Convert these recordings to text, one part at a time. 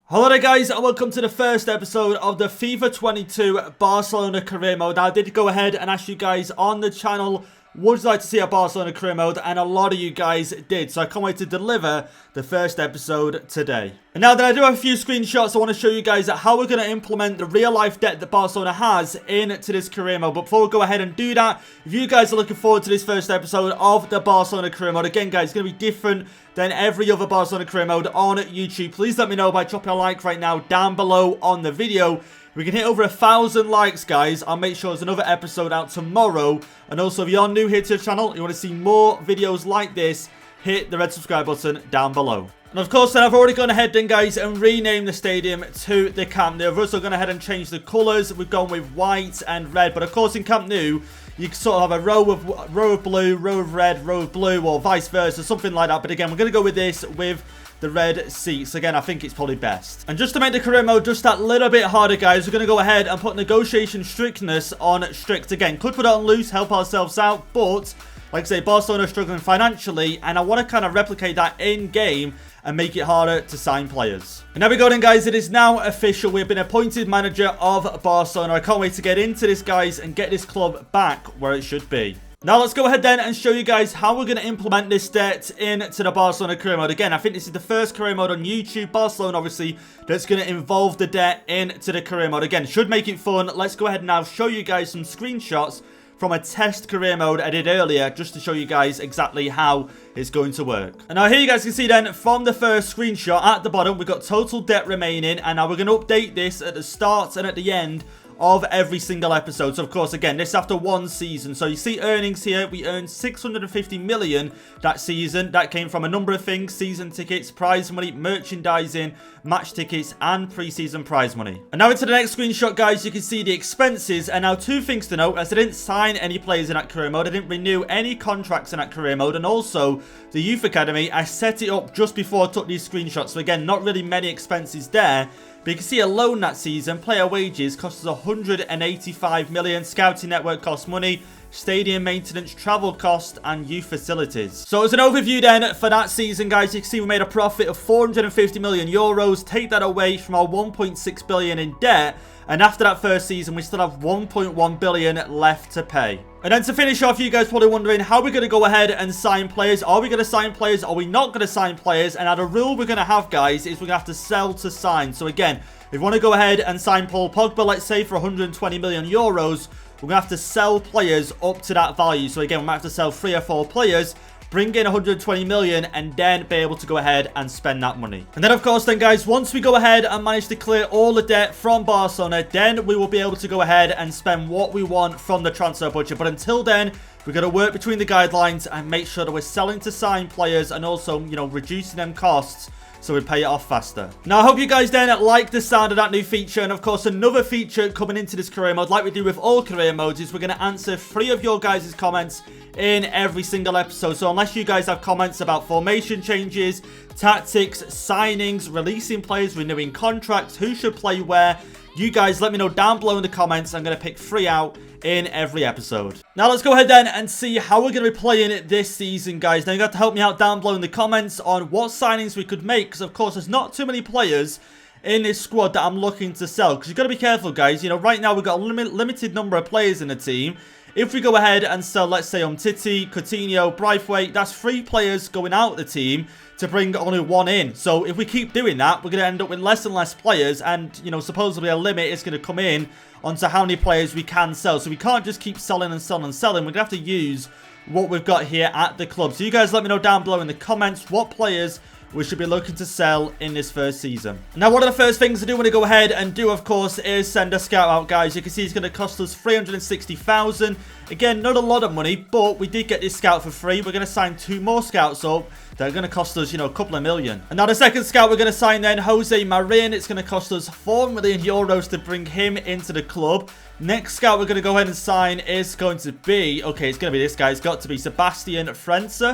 Hello there guys, and welcome to the first episode of the FIFA 22 Barcelona career mode. Now I did go ahead and ask you guys on the channel, would you like to see a Barcelona career mode? And a lot of you guys did, so I can't wait to deliver the first episode today. And now that I do have a few screenshots, I want to show you guys how we're going to implement the real life debt that Barcelona has into this career mode. But before we go ahead and do that, if you guys are looking forward to this first episode of the Barcelona career mode, again guys, it's going to be different than every other Barcelona career mode on YouTube. Please let me know by dropping a like right now down below on the video. If we can hit over 1,000 likes, guys, I'll make sure there's another episode out tomorrow. And also, if you're new here to the channel, you want to see more videos like this, hit the red subscribe button down below. And of course, then I've already gone ahead then, guys, and renamed the stadium to the Camp Nou. I've also gone ahead and changed the colours. We've gone with white and red. But of course, in Camp Nou, you can sort of have a row of blue, row of red, row of blue, or vice versa, something like that. But again, we're going to go with this with the red seats. Again, I think it's probably best. And just to make the career mode just that little bit harder, guys, we're going to go ahead and put negotiation strictness on strict. Again, could put it on loose, help ourselves out, but like I say, Barcelona are struggling financially, and I want to kind of replicate that in-game and make it harder to sign players. And there we go then, guys. It is now official. We've been appointed manager of Barcelona. I can't wait to get into this, guys, and get this club back where it should be. Now, let's go ahead then and show you guys how we're going to implement this debt into the Barcelona career mode. Again, I think this is the first career mode on YouTube, Barcelona, obviously, that's going to involve the debt into the career mode. Again, should make it fun. Let's go ahead and now show you guys some screenshots from a test career mode I did earlier, just to show you guys exactly how it's going to work. And now here you guys can see then from the first screenshot at the bottom, we've got total debt remaining, and now we're going to update this at the start and at the end of every single episode. So of course, again, this is after one season. So you see earnings here. We earned 650 million that season. That came from a number of things: season tickets, prize money, merchandising, match tickets, and pre-season prize money. And now into the next screenshot, guys, you can see the expenses. And now two things to note: as I didn't sign any players in that career mode, I didn't renew any contracts in that career mode, and also the youth academy, I set it up just before I took these screenshots. So again, not really many expenses there. But you can see alone that season, player wages cost us 185 million, scouting network cost money, stadium maintenance, travel cost, and youth facilities. So as an overview then for that season, guys, you can see we made a profit of 450 million euros. Take that away from our 1.6 billion in debt, and after that first season, we still have 1.1 billion left to pay. And then to finish off, you guys probably wondering how we're going to go ahead and sign players. Are we going to sign players? Are we not going to sign players? And now the rule we're going to have, guys, is we're going to have to sell to sign. So again, if we want to go ahead and sign Paul Pogba, let's say for 120 million euros, we're going to have to sell players up to that value. So again, we might have to sell 3 or 4 players, bring in 120 million, and then be able to go ahead and spend that money. And then of course then, guys, once we go ahead and manage to clear all the debt from Barcelona, then we will be able to go ahead and spend what we want from the transfer budget. But until then, we're going to work between the guidelines and make sure that we're selling to sign players, and also, you know, reducing them costs so we pay it off faster. Now, I hope you guys then like the sound of that new feature. And of course, another feature coming into this career mode, like we do with all career modes, is we're going to answer 3 of your guys' comments in every single episode. So unless you guys have comments about formation changes, tactics, signings, releasing players, renewing contracts, who should play where, you guys let me know down below in the comments. I'm going to pick 3 out in every episode. Now let's go ahead then and see how we're going to be playing it this season, guys. Now you got to help me out down below in the comments on what signings we could make, because of course there's not too many players in this squad that I'm looking to sell, because you've got to be careful, guys. You know, right now we've got a limited number of players in the team. If we go ahead and sell, let's say, Umtiti, Coutinho, Braithwaite, that's 3 players going out of the team to bring only 1 in. So if we keep doing that, we're going to end up with less and less players, and, you know, supposedly a limit is going to come in onto how many players we can sell. So we can't just keep selling and selling and selling. We're going to have to use what we've got here at the club. So you guys let me know down below in the comments what players we should be looking to sell in this first season. Now, one of the first things I do want to go ahead and do, of course, is send a scout out, guys. You can see it's going to cost us 360,000. Again, not a lot of money, but we did get this scout for free. We're going to sign 2 more scouts up. They're going to cost us, you know, a couple of million. And now the second scout we're going to sign then, Jose Marin. It's going to cost us 4 million euros to bring him into the club. Next scout we're going to go ahead and sign is going to be, okay, it's going to be this guy. It's got to be Sebastian Frenzy.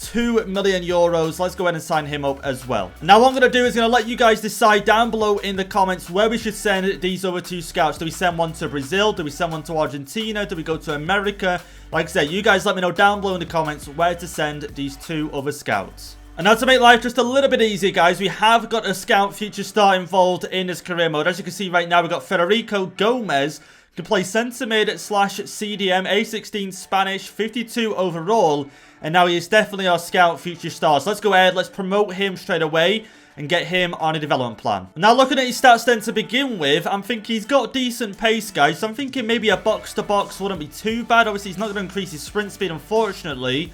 2 million euros. Let's go ahead and sign him up as well. Now what I'm going to do is going to let you guys decide down below in the comments where we should send these other 2 scouts. Do we send one to Brazil? Do we send one to Argentina? Do we go to America? Like I said, you guys let me know down below in the comments where to send these 2 other scouts. And now to make life just a little bit easier, guys, we have got a scout future star involved in this career mode. As you can see right now, we've got Federico Gomez. Can play centre mid / CDM, A16 Spanish, 52 overall. And now he is definitely our scout future star. So let's go ahead, let's promote him straight away and get him on a development plan. Now looking at his stats then to begin with, I'm thinking he's got decent pace, guys. So I'm thinking maybe a box-to-box wouldn't be too bad. Obviously, he's not going to increase his sprint speed, unfortunately.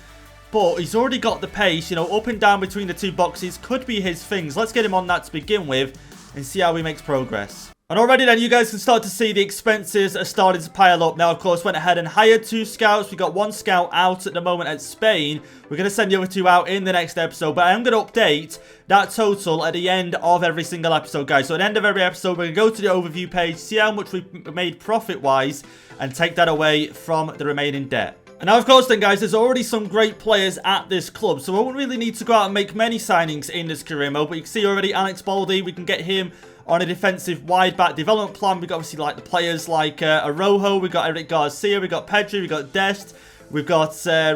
But he's already got the pace, you know, up and down between the two boxes could be his things. Let's get him on that to begin with and see how he makes progress. And already then, you guys can start to see the expenses are starting to pile up. Now, of course, went ahead and hired 2 scouts. We got 1 scout out at the moment at Spain. We're going to send the other 2 out in the next episode. But I am going to update that total at the end of every single episode, guys. So at the end of every episode, we're going to go to the overview page, see how much we've made profit-wise, and take that away from the remaining debt. And now, of course, then, guys, there's already some great players at this club. So we won't really need to go out and make many signings in this career mode. But you can see already Alex Baldi, we can get him on a defensive wide back development plan. We've got obviously like the players like Arojo, we've got Eric Garcia, we've got Pedri, we've got Dest, we've got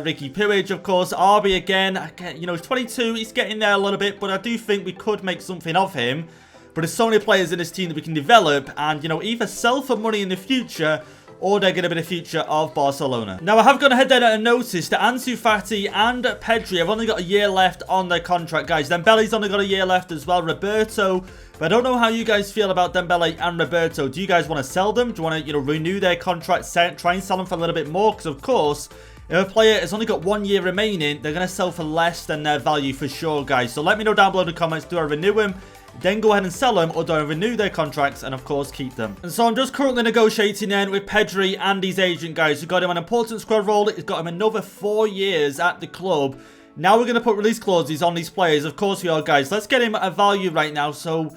Ricky Puig, of course, RB again, you know, he's 22, he's getting there a little bit, but I do think we could make something of him. But there's so many players in this team that we can develop and, you know, either sell for money in the future or they're going to be the future of Barcelona. Now, I have gone ahead then and noticed that Ansu Fati and Pedri have only got a year left on their contract, guys. Dembele's only got a year left as well. Roberto, but I don't know how you guys feel about Dembele and Roberto. Do you guys want to sell them? Do you want to, you know, renew their contract, try and sell them for a little bit more? Because, of course, if a player has only got 1 year remaining, they're going to sell for less than their value for sure, guys. So let me know down below in the comments. Do I renew him? Then go ahead and sell them, or do I renew their contracts and, of course, keep them? And so I'm just currently negotiating then with Pedri and his agent, guys. We've got him an important squad role. He's got him another 4 years at the club. Now we're going to put release clauses on these players. Of course we are, guys. Let's get him at a value right now. So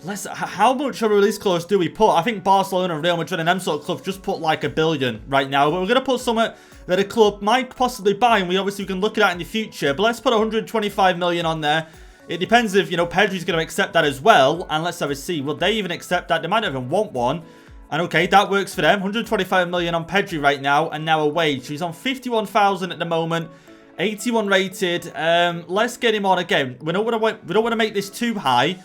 how much of a release clause do we put? I think Barcelona and Real Madrid and them sort of clubs just put like $1 billion right now. But we're going to put something that a club might possibly buy, and we obviously can look at that in the future. But let's put 125 million on there. It depends if, you know, Pedri's going to accept that as well. And let's have a see. Will they even accept that? They might not even want one. And okay, that works for them. 125 million on Pedri right now. And now a wage. He's on 51,000 at the moment. 81 rated. Let's get him on again. We don't want to make this too high.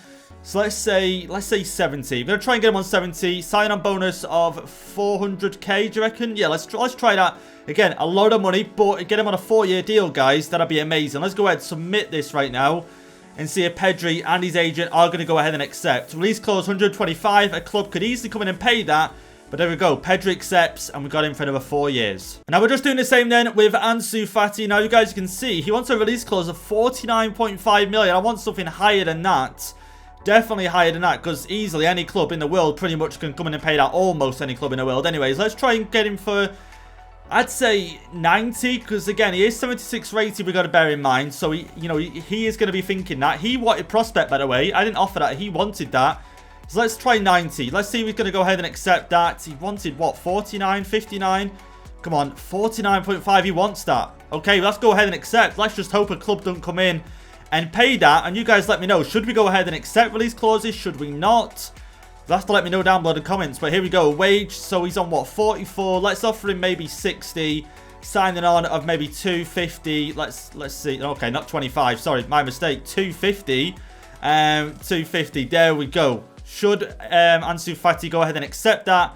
So let's say 70. We're going to try and get him on 70. Sign-on bonus of 400k, do you reckon? Yeah, let's try that. Again, a lot of money, but get him on a 4-year deal, guys. That'd be amazing. Let's go ahead and submit this right now and see if Pedri and his agent are going to go ahead and accept. Release clause 125. A club could easily come in and pay that. But there we go. Pedri accepts, and we got him for another 4 years. And now we're just doing the same then with Ansu Fati. Now you guys can see he wants a release clause of 49.5 million. I want something higher than that. Definitely higher than that, because easily any club in the world pretty much can come in and pay that. Almost any club in the world. Anyways, let's try and get him for, I'd say 90, because again, he is 76 rated, we've got to bear in mind. So, he is going to be thinking that. He wanted prospect, by the way. I didn't offer that. He wanted that. So let's try 90. Let's see if he's going to go ahead and accept that. He wanted, what, 49, 59? Come on, 49.5. He wants that. Okay, let's go ahead and accept. Let's just hope a club don't come in and pay that. And you guys let me know. Should we go ahead and accept release clauses? Should we not? You'll have to let me know down below in the comments. But here we go. Wage. So he's on, what, 44. Let's offer him maybe 60. Signing on of maybe 250. Let's see. Okay, not 25. Sorry, my mistake. 250. 250. There we go. Should Ansu Fati go ahead and accept that?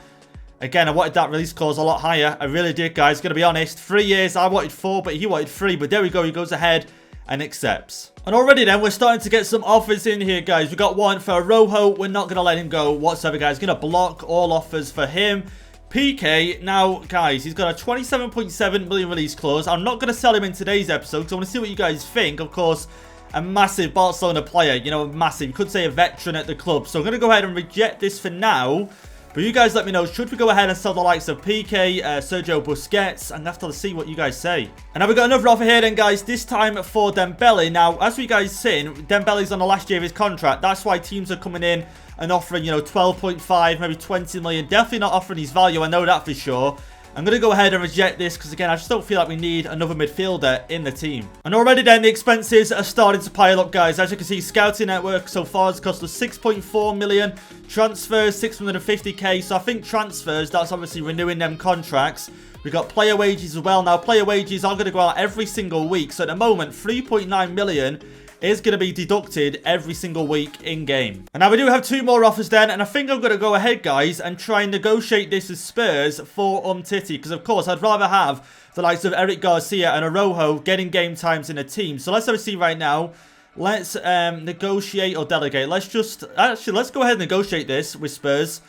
Again, I wanted that release clause a lot higher. I really did, guys. Gonna be honest. 3 years. I wanted 4, but he wanted 3. But there we go. He goes ahead and accepts. And already then, we're starting to get some offers in here, guys. We got one for Arojo. We're not going to let him go whatsoever, guys. Going to block all offers for him. PK, now, guys, he's got a 27.7 million release clause. I'm not going to sell him in today's episode because I want to see what you guys think. Of course, a massive Barcelona player. You know, massive. You could say a veteran at the club. So I'm going to go ahead and reject this for now. But you guys let me know, should we go ahead and sell the likes of PK, Sergio Busquets, and have to see what you guys say. And now we've got another offer here then, guys, this time for Dembele. Now, as we guys seen, Dembele's on the last year of his contract. That's why teams are coming in and offering, 12.5, maybe 20 million. Definitely not offering his value, I know that for sure. I'm going to go ahead and reject this because, again, I just don't feel like we need another midfielder in the team. And already then, the expenses are starting to pile up, guys. As you can see, scouting network so far has cost us 6.4 million. Transfers, 650k. So I think transfers, that's obviously renewing them contracts. We've got player wages as well. Now, player wages are going to go out every single week. So at the moment, 3.9 million is going to be deducted every single week in-game. And now we do have 2 more offers then, and I think I'm going to go ahead, guys, and try and negotiate this with Spurs for Umtiti, because, of course, I'd rather have the likes of Eric Garcia and Araujo getting game times in a team. So let's have a see right now. Let's negotiate or delegate. Let's go ahead and negotiate this with Spurs.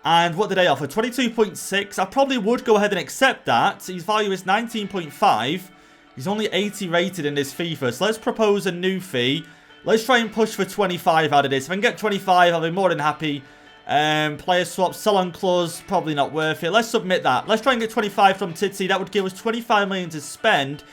And what did they offer? 22.6. I probably would go ahead and accept that. His value is 19.5. He's only 80 rated in this FIFA. So let's propose a new fee. Let's try and push for 25 out of this. If I can get 25, I'll be more than happy. Player swap, sell-on clause, probably not worth it. Let's submit that. Let's try and get 25 from Titi. That would give us 25 million to spend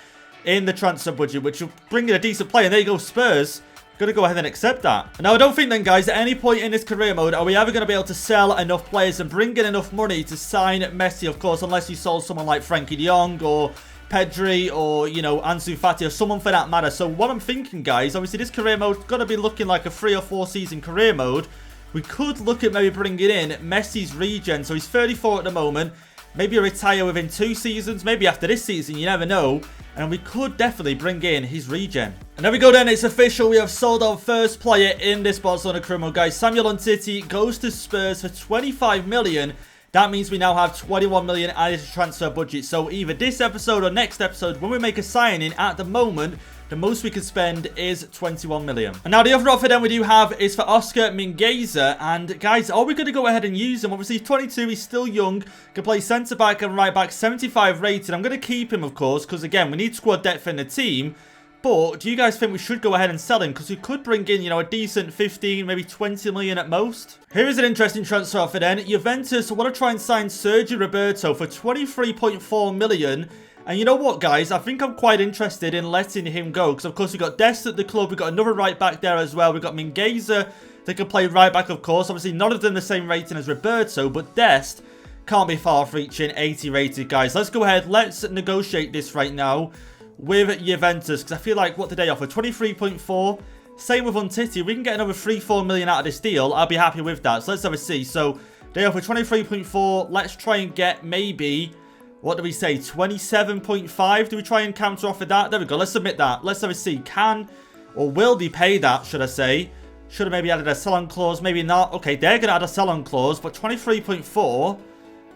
in the transfer budget, which will bring in a decent player. And there you go, Spurs. Going to go ahead and accept that. Now, I don't think then, guys, at any point in this career mode are we ever going to be able to sell enough players and bring in enough money to sign Messi, of course, unless you sold someone like Frankie de Jong or Pedri or, you know, Ansu Fati or someone for that matter. So what I'm thinking, guys, obviously this career mode is going to be looking like a 3 or 4 season career mode. We could look at maybe bringing in Messi's regen. So he's 34 at the moment. Maybe retire within 2 seasons. Maybe after this season, you never know. And we could definitely bring in his regen. And there we go then, it's official. We have sold our first player in this Barcelona career mode, guys. Samuel Umtiti goes to Spurs for 25 million. That means we now have 21 million added to transfer budget. So either this episode or next episode, when we make a signing, at the moment, the most we can spend is 21 million. And now the other offer then we do have is for Oscar Mingesa. And guys, are we going to go ahead and use him? Obviously, he's 22, he's still young. Can play centre-back and right-back, 75 rated. I'm going to keep him, of course, because again, we need squad depth in the team. But do you guys think we should go ahead and sell him? Because we could bring in, you know, a decent 15, maybe 20 million at most. Here is an interesting transfer offer then. Juventus want to try and sign Sergio Roberto for 23.4 million. And you know what, guys? I think I'm quite interested in letting him go. Because, of course, we've got Dest at the club. We've got another right back there as well. We've got Mingesa. They can play right back, of course. Obviously, none of them the same rating as Roberto. But Dest can't be far off reaching 80 rated, guys. Let's go ahead. Let's negotiate this right now with Juventus. Because I feel like, what did they offer? 23.4. Same with Umtiti. We can get another 3-4 million out of this deal. I'll be happy with that. So let's have a see. So they offer 23.4. Let's try and get maybe... what do we say? 27.5? Do we try and counter offer that? There we go. Let's submit that. Let's have a see. Can or will they pay that, should I say? Should have maybe added a sell-on clause. Maybe not. Okay, they're going to add a sell-on clause. But 23.4.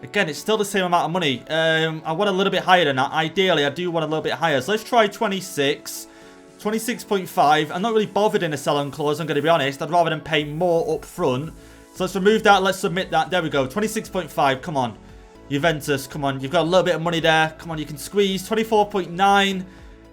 Again, it's still the same amount of money. I want a little bit higher than that. Ideally, I do want a little bit higher. So let's try 26. 26.5. I'm not really bothered in a sell-on clause, I'm going to be honest. I'd rather than pay more up front. So let's remove that. Let's submit that. There we go. 26.5. Come on. Juventus, come on. You've got a little bit of money there. Come on, you can squeeze. 24.9.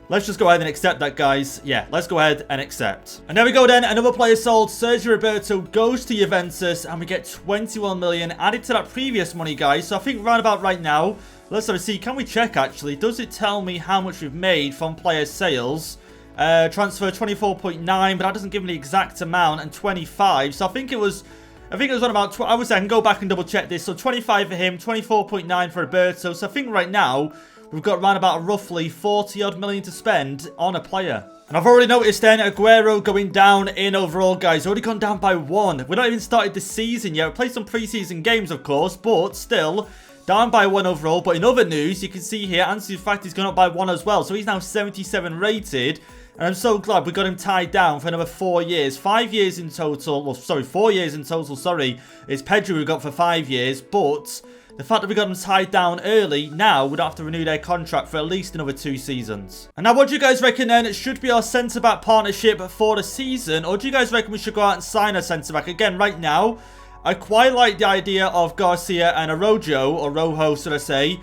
Let's just go ahead and accept that, guys. Yeah, let's go ahead and accept. And there we go then. Another player sold. Sergio Roberto goes to Juventus. And we get 21 million added to that previous money, guys. So I think right about right now, let's have a see. Can we check, actually? Does it tell me how much we've made from player sales? Transfer 24.9, but that doesn't give me the exact amount. And 25. So I think it was on about, I would say I can go back and double check this. So 25 for him, 24.9 for Roberto. So I think right now, we've got around about roughly 40 odd million to spend on a player. And I've already noticed then Aguero going down in overall, guys. Already gone down by 1. We're not even started the season yet. We played some preseason games, of course, but still down by 1 overall. But in other news, you can see here, Ansu Fati's gone up by 1 as well. So he's now 77 rated. And I'm so glad we got him tied down for another 4 years. 5 years in total. Well, sorry, 4 years in total, sorry. It's Pedri we got for 5 years. But the fact that we got them tied down early, now we don't have to renew their contract for at least another 2 seasons. And now, what do you guys reckon then? It should be our centre-back partnership for the season? Or do you guys reckon we should go out and sign a centre-back? Again, right now, I quite like the idea of Garcia and Araujo, should I say.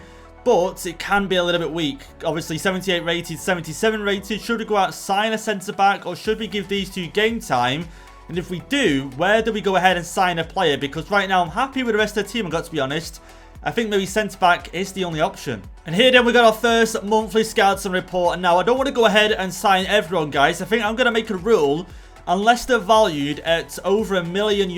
But it can be a little bit weak. Obviously, 78 rated, 77 rated. Should we go out and sign a centre-back? Or should we give these 2 game time? And if we do, where do we go ahead and sign a player? Because right now, I'm happy with the rest of the team, I've got to be honest. I think maybe centre-back is the only option. And here then we got our first monthly scouts and report. And now I don't want to go ahead and sign everyone, guys. I think I'm going to make a rule. Unless they're valued at over €1 million,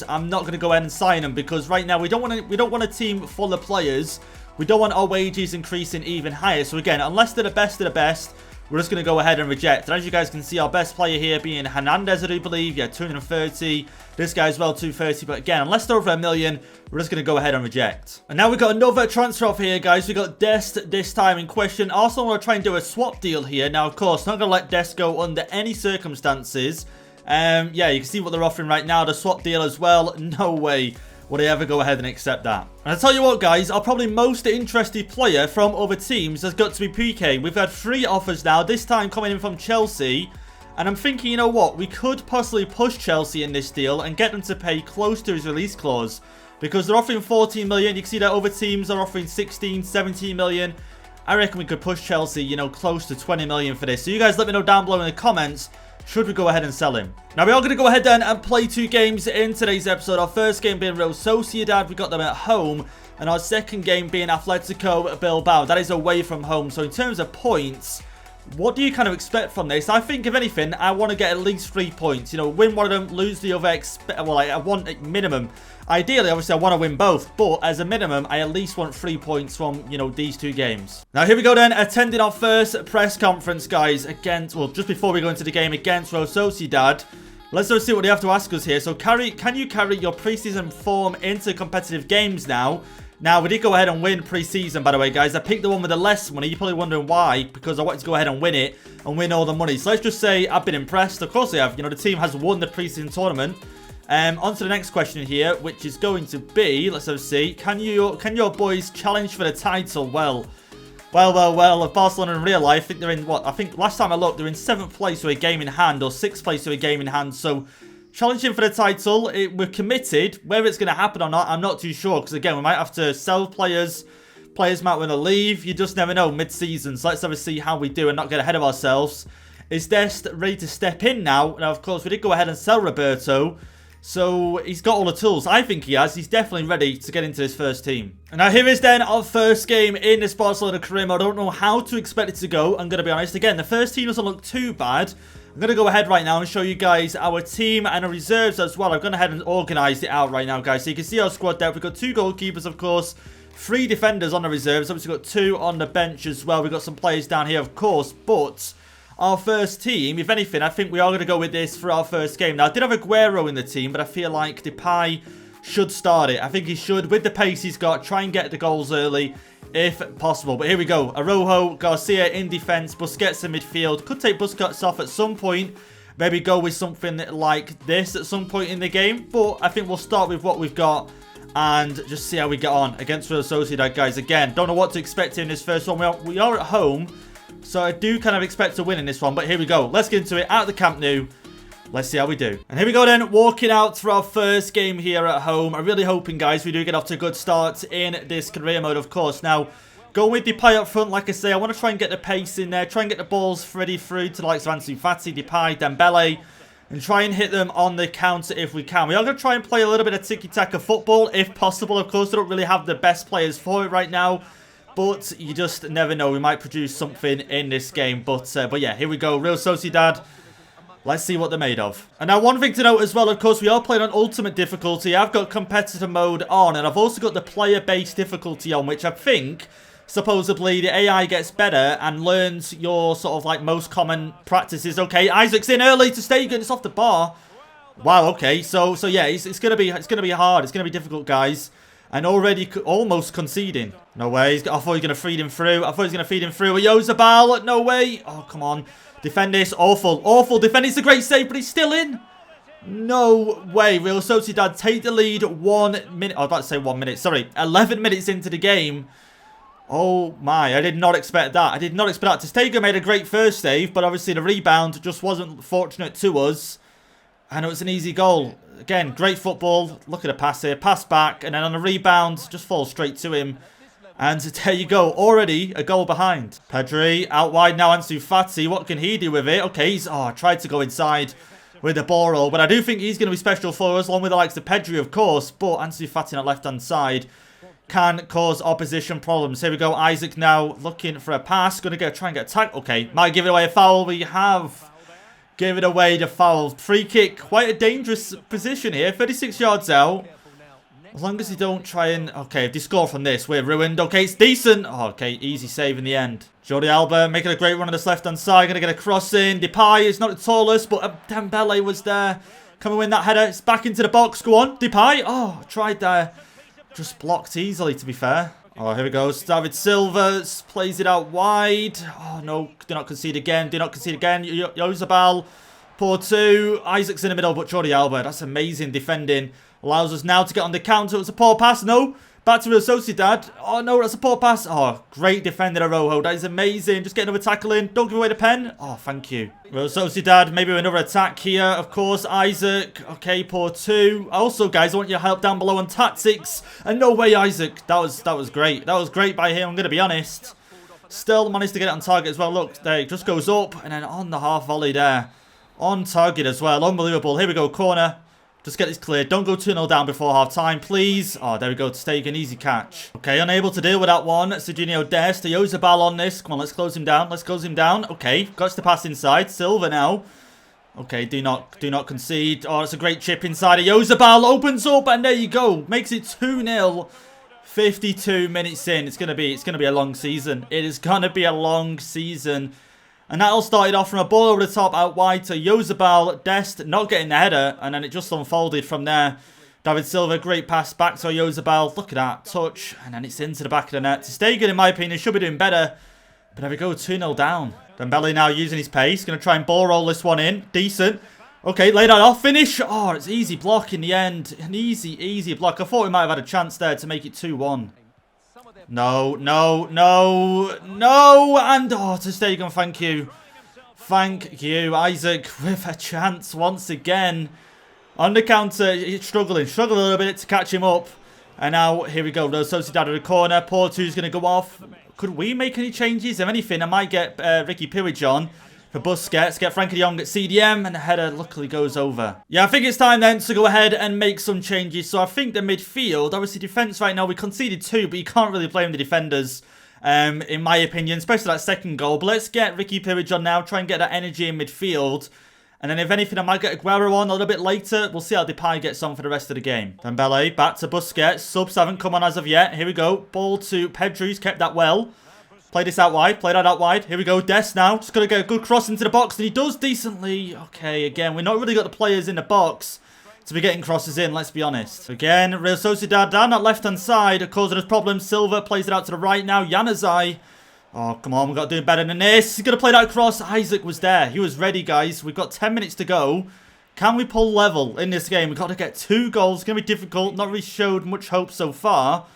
I'm not going to go ahead and sign them. Because right now we don't want a team full of players. We don't want our wages increasing even higher. So again, unless they're the best of the best, we're just going to go ahead and reject. And as you guys can see, our best player here being Hernandez, I do believe. Yeah, 230. This guy as well, 230. But again, unless they're over a million, we're just going to go ahead and reject. And now we've got another transfer off here, guys. We've got Dest this time in question. Arsenal want to try and do a swap deal here. Now, of course, not going to let Dest go under any circumstances. Yeah, you can see what they're offering right now. The swap deal as well. No way would I ever go ahead and accept that. And I tell you what, guys, our probably most interested player from other teams has got to be PK. We've had 3 offers now, this time coming in from Chelsea. And I'm thinking, you know what, we could possibly push Chelsea in this deal and get them to pay close to his release clause. Because they're offering 14 million. You can see that other teams are offering 16, 17 million. I reckon we could push Chelsea, you know, close to 20 million for this. So you guys let me know down below in the comments. Should we go ahead and sell him? Now, we are going to go ahead then and play 2 games in today's episode. Our first game being Real Sociedad. We got them at home. And our second game being Atletico Bilbao. That is away from home. So in terms of points, what do you kind of expect from this? I think, if anything, I want to get at least 3 points. You know, win one of them, lose the other. Well, I want a minimum. Ideally, obviously, I want to win both. But as a minimum, I at least want 3 points from, you know, these 2 games. Now, here we go then. Attending our first press conference, guys, against, well, just before we go into the game against Real Sociedad. Let's see what they have to ask us here. So, can you carry your preseason form into competitive games now? Now, we did go ahead and win pre-season, by the way, guys. I picked the one with the less money. You're probably wondering why, because I wanted to go ahead and win it and win all the money. So let's just say I've been impressed. Of course I have. You know, the team has won the pre-season tournament. On to the next question here, which is going to be, let's have a see. Can your boys challenge for the title? Well, if Barcelona in real life, I think they're in, what? I think last time I looked, they're in 7th place with a game in hand, or 6th place with a game in hand. So, challenging for the title, we're committed. Whether it's going to happen or not, I'm not too sure. Because again, we might have to sell players. Players might want to leave. You just never know mid-season. So let's have a see how we do and not get ahead of ourselves. Is Dest ready to step in now? Now, of course, we did go ahead and sell Roberto. So he's got all the tools. I think he has. He's definitely ready to get into his first team. And now here is then our first game in this Barcelona career mode. I don't know how to expect it to go. I'm going to be honest. Again, the first team doesn't look too bad. I'm going to go ahead right now and show you guys our team and our reserves as well. I've gone ahead and organised it out right now, guys. So you can see our squad depth. We've got 2 goalkeepers, of course. 3 defenders on the reserves. Obviously, we've got 2 on the bench as well. We've got some players down here, of course. But our first team, if anything, I think we are going to go with this for our first game. Now, I did have Aguero in the team, but I feel like Depay should start it. I think he should, with the pace he's got, try and get the goals early if possible. But here we go. Araujo, Garcia in defence, Busquets in midfield. Could take Busquets off at some point. Maybe go with something like this at some point in the game. But I think we'll start with what we've got and just see how we get on against Real Sociedad, guys. Again, don't know what to expect in this first one. We are at home, so I do kind of expect to win in this one. But here we go. Let's get into it at the Camp Nou. Let's see how we do. And here we go then, walking out for our first game here at home. I'm really hoping, guys, we do get off to a good start in this career mode, of course. Now, going with Depay up front, like I say, I want to try and get the pace in there. Try and get the balls ready through to the likes of Umtiti, Depay, Dembele. And try and hit them on the counter if we can. We are going to try and play a little bit of tiki-taka football, if possible. Of course, we don't really have the best players for it right now. But you just never know. We might produce something in this game. But yeah, here we go. Real Sociedad. Let's see what they're made of. And now, one thing to note as well, of course, we are playing on ultimate difficulty. I've got competitor mode on, and I've also got the player-based difficulty on, which I think, supposedly, the AI gets better and learns your sort of, like, most common practices. Okay, Isaac's in early to Stegen. It's off the bar. Wow, okay. So yeah, it's gonna be hard. It's gonna be difficult, guys. And already almost conceding. No way. I thought he was going to feed him through. I thought he was going to feed him through. Oyozabal. No way. Oh, come on. Defend this. Awful. Awful. Defend. It's a great save, but he's still in. No way. Real Sociedad take the lead 1 minute. I was about to say 1 minute. Sorry. 11 minutes into the game. Oh, my. I did not expect that. I did not expect that. Stegen made a great first save, but obviously the rebound just wasn't fortunate to us. And it was an easy goal. Again, great football. Look at the pass here. Pass back. And then on the rebound, just falls straight to him. And there you go. Already a goal behind. Pedri out wide now. Ansu Fati. What can he do with it? Okay, he's tried to go inside with the ball roll. But I do think he's going to be special for us, along with the likes of Pedri, of course. But Ansu Fati on the left-hand side can cause opposition problems. Here we go. Isaac now looking for a pass. Going to try and get attacked. Okay, might give it away a foul. We have gave it away the foul. Free kick. Quite a dangerous position here. 36 yards out. As long as they don't try and... Okay, if they score from this, we're ruined. Okay, it's decent. Oh, okay, easy save in the end. Jordi Alba making a great run on this left-hand side. Going to get a cross in. Depay is not the tallest, but Dembele was there. Can we win that header? It's back into the box. Go on, Depay. Oh, tried there. Just blocked easily, to be fair. Oh, here we go. David Silva plays it out wide. Oh, no. Do not concede again. Do not concede again. Yozabal. Poor two. Isaac's in the middle, but Jordi Alba. That's amazing defending. Allows us now to get on the counter. It was a poor pass. No. Back to Real Sociedad. Oh, no. That's a poor pass. Oh, great defender, Arojo. That is amazing. Just get another tackle in. Don't give away the pen. Oh, thank you. Real Sociedad. Maybe another attack here. Of course, Isaac. Okay, poor two. Also, guys, I want your help down below on tactics. And no way, Isaac. That was great. That was great by him. I'm going to be honest. Still managed to get it on target as well. Look, there. It just goes up. And then on the half volley there. On target as well. Unbelievable. Here we go. Corner. Just get this cleared. Don't go 2-0 down before half-time, please. Oh, there we go. Stegen, easy catch. Okay, unable to deal with that one. Serginho Dest. The Yozabal on this. Come on, let's close him down. Let's close him down. Okay, got to pass inside. Silva now. Okay, do not concede. Oh, it's a great chip inside. Yozabal opens up, and there you go. Makes it 2-0. 52 minutes in. It's gonna be a long season. It is gonna be a long season. And that all started off from a ball over the top out wide to Yozabal, Dest not getting the header, and then it just unfolded from there. David Silva, great pass back to Yozabal. Look at that touch, and then it's into the back of the net. Stegen, in my opinion, should be doing better. But there we go, 2-0 down. Dembele now using his pace, going to try and ball roll this one in. Decent. Okay, lay that off, finish. Oh, it's easy block in the end. An easy block. I thought we might have had a chance there to make it 2-1. No. And, oh, to Stegen, thank you. Thank you, Isaac, with a chance once again. On the counter, he's struggling a little bit to catch him up. And now, here we go, Real Sociedad at the corner. Porto's going to go off. Could we make any changes? If anything, I might get Ricky Puig on for Busquets, get Frankie de Jong at CDM, and the header luckily goes over. Yeah, I think it's time then to go ahead and make some changes. So I think the midfield, obviously defence right now, we conceded 2, but you can't really blame the defenders, in my opinion, especially that second goal. But let's get Ricky Puig on now, try and get that energy in midfield. And then if anything, I might get Aguero on a little bit later. We'll see how Depay gets on for the rest of the game. Dembele, back to Busquets. Subs haven't come on as of yet. Here we go. Ball to Pedri, who's kept that well. Play this out wide. Play that out wide. Here we go. Dest now. Just got to get a good cross into the box. And he does decently. Okay, again, we're not really got the players in the box to be getting crosses in, let's be honest. Again, Real Sociedad down that left-hand side, causing us problems. Silva plays it out to the right now. Januzaj. Oh, come on. We've got to do better than this. He's going to play that across. Isaac was there. He was ready, guys. We've got 10 minutes to go. Can we pull level in this game? We've got to get 2 goals. It's going to be difficult. Not really showed much hope so far.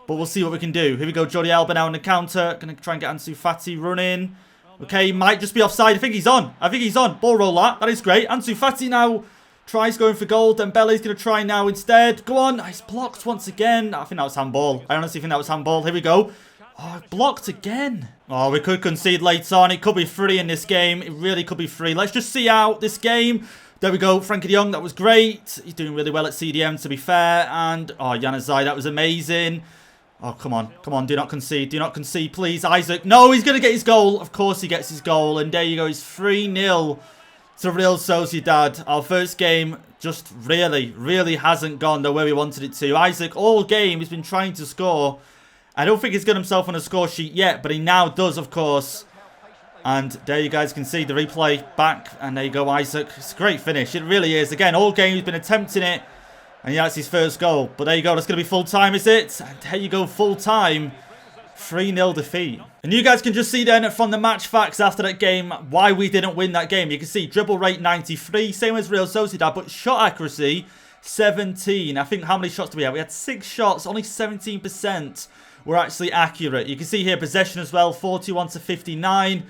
But we'll see what we can do. Here we go. Jordi Alba now on the counter. Going to try and get Ansu Fati running. Okay, might just be offside. I think he's on. Ball roll that. That is great. Ansu Fati now tries going for goal. Dembele's going to try now instead. Go on. He's blocked once again. I think that was handball. I honestly think that was handball. Here we go. Oh, blocked again. Oh, we could concede later on. It could be free in this game. It really could be free. Let's just see out this game. There we go. Frankie de Jong, that was great. He's doing really well at CDM, to be fair. And, oh, Januzaj, that was amazing. Oh, come on. Come on, do not concede. Do not concede, please. Isaac. No, he's going to get his goal. Of course he gets his goal. And there you go. It's 3-0 to Real Sociedad. Our first game just really hasn't gone the way we wanted it to. Isaac, all game, he's been trying to score. I don't think he's got himself on a score sheet yet, but he now does, of course. And there you guys can see the replay back. And there you go, Isaac. It's a great finish. It really is. Again, all game he's been attempting it. And yeah, that's his first goal. But there you go. That's going to be full time, is it? And there you go, full time. 3-0 defeat. And you guys can just see then from the match facts after that game why we didn't win that game. You can see dribble rate 93, same as Real Sociedad, but shot accuracy 17. I think how many shots do we have? We had 6 shots, only 17% were actually accurate. You can see here possession as well, 41 to 59.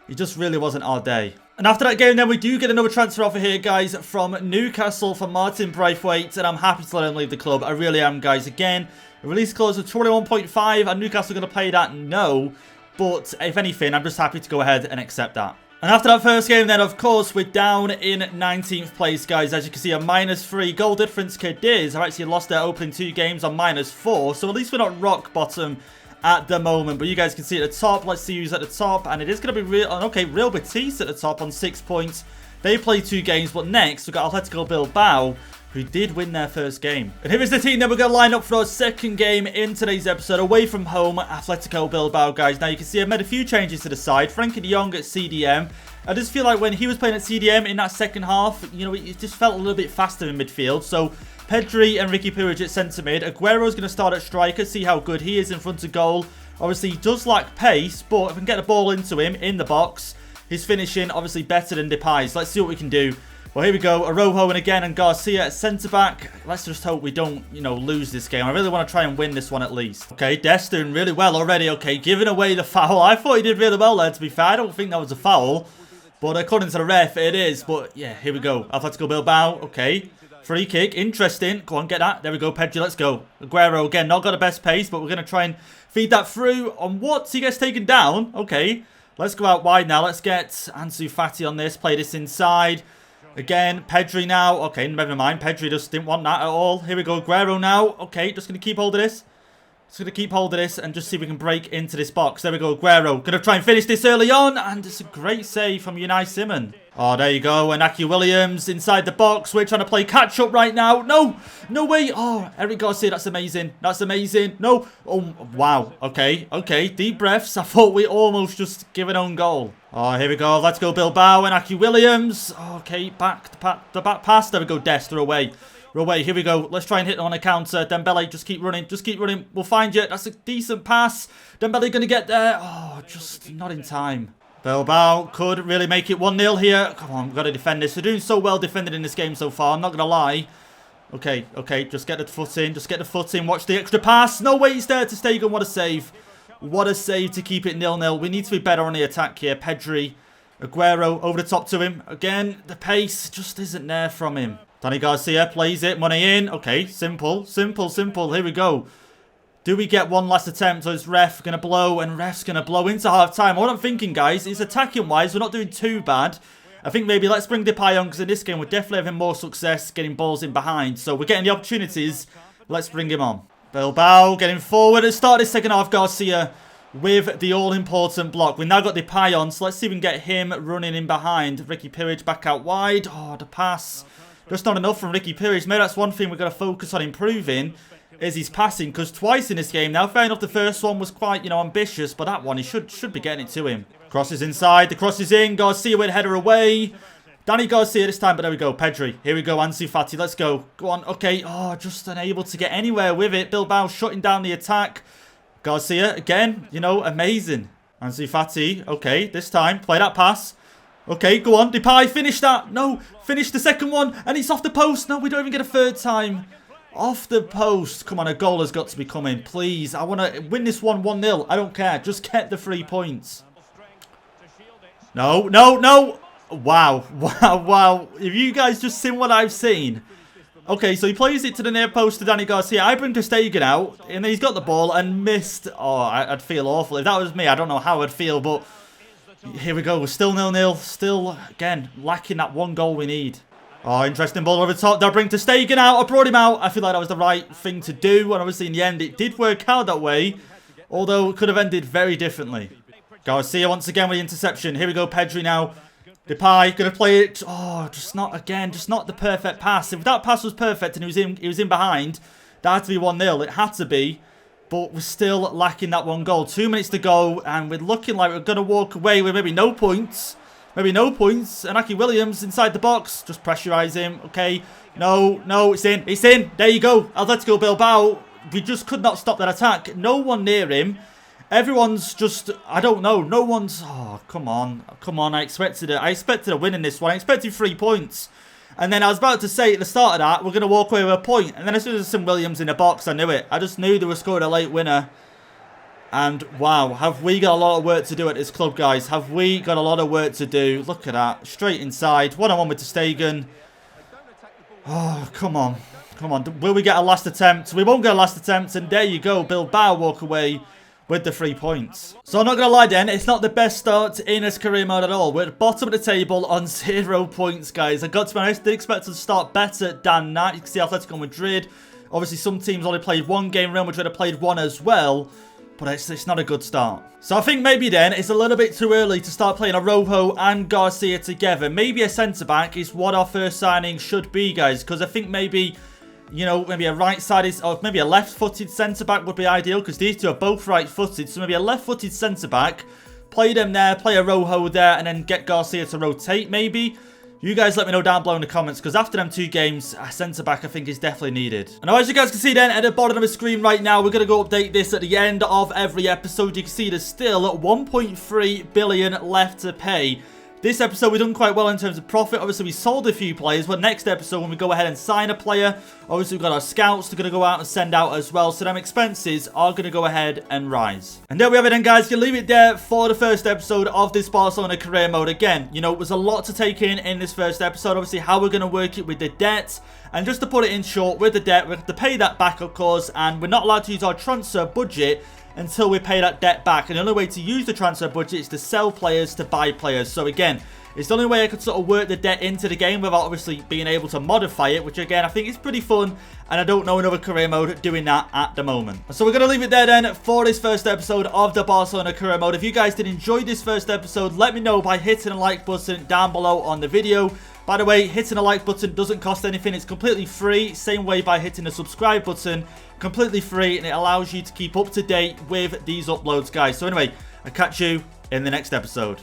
It just really wasn't our day. And after that game then we do get another transfer offer here, guys, from Newcastle for Martin Braithwaite, and I'm happy to let him leave the club. I really am, guys. Again, release clause of 21.5, and Newcastle going to pay that? No. But if anything, I'm just happy to go ahead and accept that. And after that first game then, of course, we're down in 19th place, guys. As you can see, a -3 goal difference. Cadiz have actually lost their opening 2 games on -4. So at least we're not rock bottom at the moment. But you guys can see at the top. Let's see who's at the top. And it is going to be Real Betis at the top on 6 points. They play 2 games, but next we've got Atletico Bilbao, who did win their first game. And here is the team that we're going to line up for our second game in today's episode. Away from home, Atletico Bilbao, guys. Now, you can see I've made a few changes to the side. Frankie de Jong at CDM. I just feel like when he was playing at CDM in that second half, you know, it just felt a little bit faster in midfield. So, Pedri and Ricky Puig at centre mid. Aguero's going to start at striker, see how good he is in front of goal. Obviously, he does lack pace, but if we can get the ball into him in the box, his finishing obviously better than Depay's. Let's see what we can do. Well, here we go. Arojo and Garcia at centre-back. Let's just hope we don't, you know, lose this game. I really want to try and win this one at least. Okay, Dest doing really well already. Okay, giving away the foul. I thought he did really well there, to be fair. I don't think that was a foul. But according to the ref, it is. But, yeah, here we go. Atletico Bilbao. Okay. Free kick. Interesting. Go on, get that. There we go, Pedri. Let's go. Aguero, again, not got the best pace, but we're going to try and feed that through. On what? He gets taken down. Okay. Let's go out wide now. Let's get Ansu Fati on this. Play this inside. Again, Pedri now. Okay, never mind. Pedri just didn't want that at all. Here we go. Aguero now. Okay, just going to keep hold of this. Just going to keep hold of this and just see if we can break into this box. There we go. Aguero. Going to try and finish this early on. And it's a great save from Unai Simon. Oh, there you go. And Aki Williams inside the box. We're trying to play catch up right now. No. No way. Oh, Eric Garcia. That's amazing. That's amazing. No. Oh, wow. Okay. Okay. Deep breaths. I thought we almost just give an own goal. Oh, here we go. Let's go Bilbao and Aki Williams. Okay. Back. The back pass. There we go. Dest. They're away. We're away. Here we go. Let's try and hit on a counter. Dembele, just keep running. Just keep running. We'll find you. That's a decent pass. Dembele going to get there. Oh, just not in time. Bilbao could really make it 1-0 here. Come on, we've got to defend this. They're doing so well defending in this game so far. I'm not going to lie. Okay, okay, just get the foot in. Just get the foot in. Watch the extra pass. No way he's there to Stegen. What a save. What a save to keep it 0-0. We need to be better on the attack here. Pedri, Aguero over the top to him. Again, the pace just isn't there from him. Dani Garcia plays it. Money in. Okay, simple, simple, simple. Here we go. Do we get one last attempt? So is ref going to blow, and ref's going to blow into half-time. What I'm thinking, guys, is attacking-wise, we're not doing too bad. I think maybe let's bring Depay on, because in this game, we're definitely having more success getting balls in behind. So we're getting the opportunities. Let's bring him on. Bilbao getting forward. At start this second half, Garcia with the all-important block. We've now got Depay on, so let's see if we can get him running in behind. Ricky Puig back out wide. Oh, the pass. Just not enough from Ricky Puig. Maybe that's one thing we're going to focus on improving, is his passing, because twice in this game now, fair enough, the first one was quite, you know, ambitious, but that one, he should be getting it to him. Crosses inside, the cross is in, Garcia with header away. Dani Garcia this time, but there we go, Pedri. Here we go, Ansu Fati, let's go. Go on, okay, oh, just unable to get anywhere with it. Bilbao shutting down the attack. Garcia, again, you know, amazing. Ansu Fati, okay, this time, play that pass. Okay, go on, Depay, finish that. No, finish the second one, and it's off the post. No, we don't even get a third time. Off the post. Come on, a goal has got to be coming. Please. I want to win this one 1-0. I don't care. Just get the 3 points. No, no, no. Wow. Wow, wow. If you guys just seen what I've seen. Okay, so he plays it to the near post to Dani Garcia. I bring Stegen out, and then he's got the ball and missed. Oh, I'd feel awful. If that was me, I don't know how I'd feel, but here we go. We're still 0-0. Still, again, lacking that one goal we need. Oh, interesting ball over the top. They'll bring Stegen out. I brought him out. I feel like that was the right thing to do. And obviously, in the end, it did work out that way. Although, it could have ended very differently. Garcia once again with the interception. Here we go, Pedri now. Depay, going to play it. Oh, just not, again, just not the perfect pass. If that pass was perfect and he was in behind, that had to be 1-0. It had to be. But we're still lacking that one goal. 2 minutes to go. And we're looking like we're going to walk away with maybe no points. Maybe no points. And Aki Williams inside the box. Just pressurise him. Okay. No, no, it's in. It's in. There you go. Atletico Bilbao. We just could not stop that attack. No one near him. Everyone's just, I don't know. No one's, oh, come on. Come on. I expected a win in this one. I expected 3 points. And then I was about to say at the start of that, we're going to walk away with a point. And then as soon as some Williams in the box, I knew it. I just knew they were scoring a late winner. And wow, have we got a lot of work to do at this club, guys? Have we got a lot of work to do? Look at that. Straight inside. 1-on-1 with Stegen. Oh, come on. Come on. Will we get a last attempt? We won't get a last attempt. And there you go. Bilbao walk away with the 3 points. So I'm not going to lie then. It's not the best start in this career mode at all. We're at the bottom of the table on 0 points, guys. I got to be honest. I did expect to start better than that. You can see Atletico Madrid. Obviously, some teams only played 1 game. Real Madrid have played 1 as well. but it's not a good start. So I think maybe then it's a little bit too early to start playing Araujo and Garcia together. Maybe a centre-back is what our first signing should be, guys, because I think maybe, you know, maybe a right-sided or maybe a left-footed centre-back would be ideal because these two are both right-footed. So maybe a left-footed centre-back, play them there, play Araujo there, and then get Garcia to rotate maybe. You guys let me know down below in the comments, because after them 2 games, a centre-back I think is definitely needed. And now, as you guys can see then, at the bottom of the screen right now, we're going to go update this at the end of every episode. You can see there's still 1.3 billion left to pay. This episode, we've done quite well in terms of profit. Obviously, we sold a few players, but next episode, when we go ahead and sign a player, obviously, we've got our scouts to go out and send out as well. So them expenses are going to go ahead and rise. And there we have it then, guys. You can leave it there for the first episode of this Barcelona career mode. Again, you know, it was a lot to take in this first episode. Obviously, how we're going to work it with the debt. And just to put it in short, with the debt, we have to pay that back, of course. And we're not allowed to use our transfer budget until we pay that debt back. And the only way to use the transfer budget is to sell players to buy players. So again, it's the only way I could sort of work the debt into the game without obviously being able to modify it, which again I think is pretty fun, and I don't know another career mode doing that at the moment. So we're going to leave it there then for this first episode of the Barcelona career mode. If you guys did enjoy this first episode, let me know by hitting the like button down below on the video. By the way, hitting the like button doesn't cost anything. It's completely free. Same way by hitting the subscribe button. Completely free, and it allows you to keep up to date with these uploads, guys. So anyway, I'll catch you in the next episode.